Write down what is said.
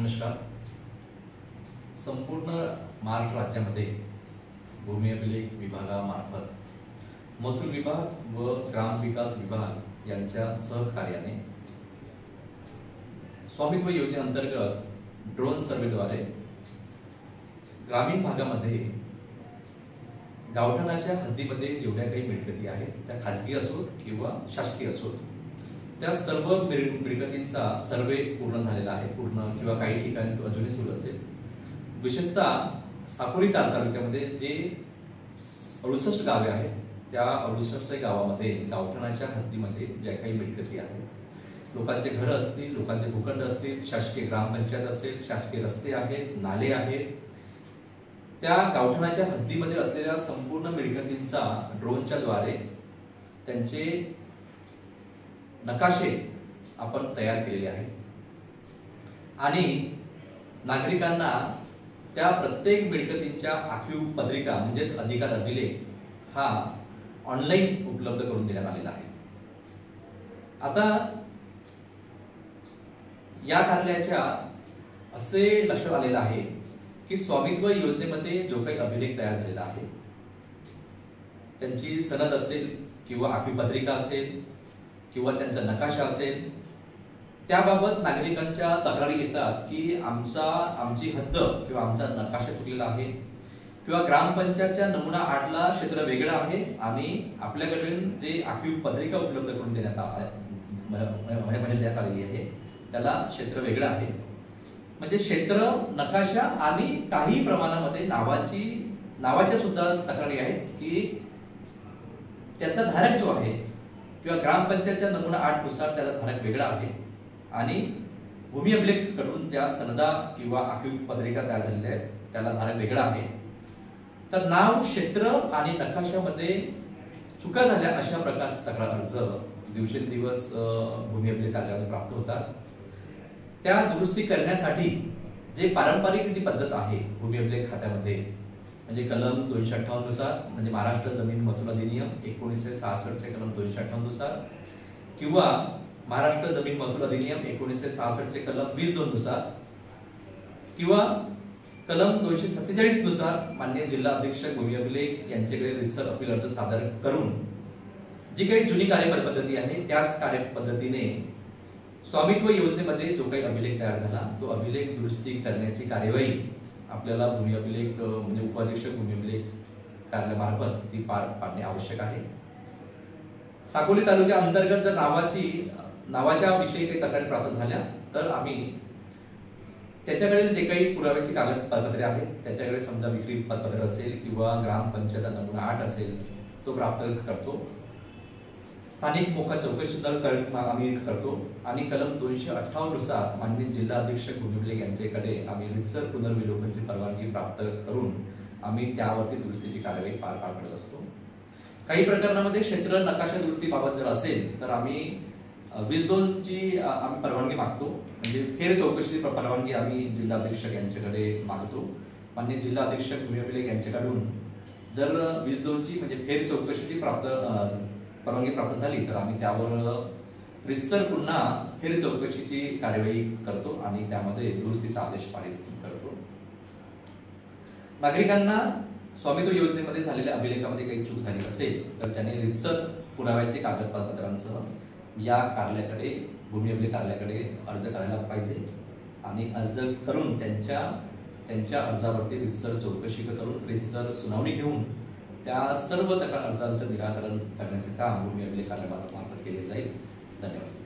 नमस्कार. संपूर्ण महाराष्ट्र राज्यामध्ये भूमी अभिलेख विभागामार्फत महसूल विभाग व ग्रामविकास विभाग यांच्या सहकार्याने स्वामित्व योजनेअंतर्गत ड्रोन सर्वेद्वारे ग्रामीण भागामध्ये गावठाणाच्या हद्दीमध्ये जेवढ्या काही मिळकती आहेत त्या खाजगी असोत किंवा शासकीय असोत त्या सर्व मिळकतींचा सर्वे पूर्ण झालेला आहे. पूर्ण किंवा काही ठिकाणी तो अजूनही सुरू असेल. विशेषतः साकोली तालुक्यामध्ये जे 68 गावे आहेत त्या 68 गावामध्ये गावठाणाच्या हद्दीमध्ये ज्या काही मिळकती आहेत, लोकांचे घर असतील, लोकांचे भूखंड असतील, शासकीय ग्रामपंचायत असेल, शासकीय रस्ते आहेत, नाले आहेत, त्या गावठाणाच्या हद्दीमध्ये असलेल्या संपूर्ण मिळकतींचा ड्रोनच्या द्वारे त्यांचे नकाशे आपण तयार केलेले आहेत आणि नागरिकांना त्या प्रत्येक मिळकतींच्या आखीव पत्रिका म्हणजेच अधिकार अभिलेख हा ऑनलाईन उपलब्ध करून देण्यात आलेला आहे. आता या कार्यालयाच्या असे लक्षात आलेलं आहे की स्वामित्व योजनेमध्ये जो काही अभिलेख तयार झालेला आहे त्यांची सनद असेल किंवा आखीव पत्रिका असेल किंवा त्यांचा नकाशा असेल, त्याबाबत नागरिकांच्या तक्रारी येतात की आमची हद्द किंवा आमचा नकाशा चुकलेला आहे किंवा ग्रामपंचायतच्या नमुना 8ला क्षेत्र वेगळं आहे आणि आपल्याकडून जे आखीव पत्रिका उपलब्ध करून देण्यात आलेली आहे त्याला क्षेत्र वेगळं आहे. म्हणजे क्षेत्र, नकाशा आणि काही प्रमाणामध्ये नावाच्या सुद्धा तक्रारी आहेत की त्याचा धारक जो आहे किंवा ग्रामपंचायतच्या नमुना 8 नुसार त्याचा धारक वेगळा आहे आणि भूमी अभिलेख कडून ज्या सनदा किंवा आखीव पत्रिका तयार झालेल्या आहेत त्याला धारक वेगळा आहे. तर नाव, क्षेत्र आणि नकाशामध्ये चुका झाल्या अशा प्रकारचे तक्रार अर्ज दिवसेंदिवस भूमी अभिलेख कार्यालयाने प्राप्त होतात. त्या दुरुस्ती करण्यासाठी जे पारंपरिक रीती पद्धत आहे भूमी अभिलेख खात्यामध्ये म्हणजे कलम 258 नुसार म्हणजे महाराष्ट्र जमीन महसूल अधिनियम 1966 चे कलम 258 नुसार किंवा महाराष्ट्र जमीन महसूल अधिनियम 1966 चे कलम 22 नुसार किंवा कलम 247 नुसार माननीय जिल्हा अधीक्षक भूमी अभिलेख यांच्याकडे रितसर अपील अर्ज सादर करून जी काही जुनी कार्यपद्धती आहे त्याच कार्यपद्धतीने स्वामित्व योजनेमध्ये जो काही अभिलेख तयार झाला तो अभिलेख दुरुस्ती करण्याची कार्यवाही आपल्याला भूमी अभिलेख म्हणजे उपाधीक्षक भूमी अभिलेख कार्यालयामार्फत ती पार पाडणे आवश्यक आहे. साकोली तालुक्या अंतर्गत जर नावाच्या विषयी काही तक्रारी प्राप्त झाल्या तर आम्ही त्याच्याकडे जे काही पुराव्याची कागदपत्रे आहेत त्याच्याकडे समजा विक्री पत्र असेल किंवा ग्रामपंचायत नमुना 8 असेल तो प्राप्त करतो. स्थानिक मोका चौकशी सुद्धा आम्ही करतो आणि कलम 258 नुसार माननीय जिल्हा अधीक्षक भूमी अभिलेख यांच्याकडे आम्ही रितसर पुनर्विलोकनची परवानगी प्राप्त करून आम्ही त्यावरती दुरुस्तीची कार्यवाही पार पाडत असतो. काही प्रकरणामध्ये क्षेत्र नकाशा दुरुस्तीबाबत जर असेल तर आम्ही 22 ची आम्ही परवानगी मागतो. म्हणजे फेर चौकशीची परवानगी आम्ही जिल्हा अधीक्षक यांच्याकडे मागतो. माननीय जिल्हा अधीक्षक भूमी अभिलेख यांच्याकडून जर 22 ची म्हणजे फेर चौकशीची परवानगी प्राप्त झाली तर आम्ही त्यावर रितसर पुन्हा फेर चौकशीची कार्यवाही करतो आणि त्यामध्ये दुरुस्तीचा आदेश पारित करतो. नागरिकांना स्वामित्व योजनेमध्ये झालेल्या अभिलेखामध्ये काही चूक झाली असेल तर त्यांनी रितसर पुराव्याचे कागदपत्रांसह या कार्यालयाकडे भूमी अभिलेख कार्यालयाकडे अर्ज करायला पाहिजे आणि अर्ज करून त्यांच्या अर्जावरती रितसर चौकशी करून रितसर सुनावणी घेऊन त्या सर्व तक्रार अर्जांचं निराकरण करण्याचे काम भूमी अभिलेख कार्यालयामार्फत केले जाईल. धन्यवाद.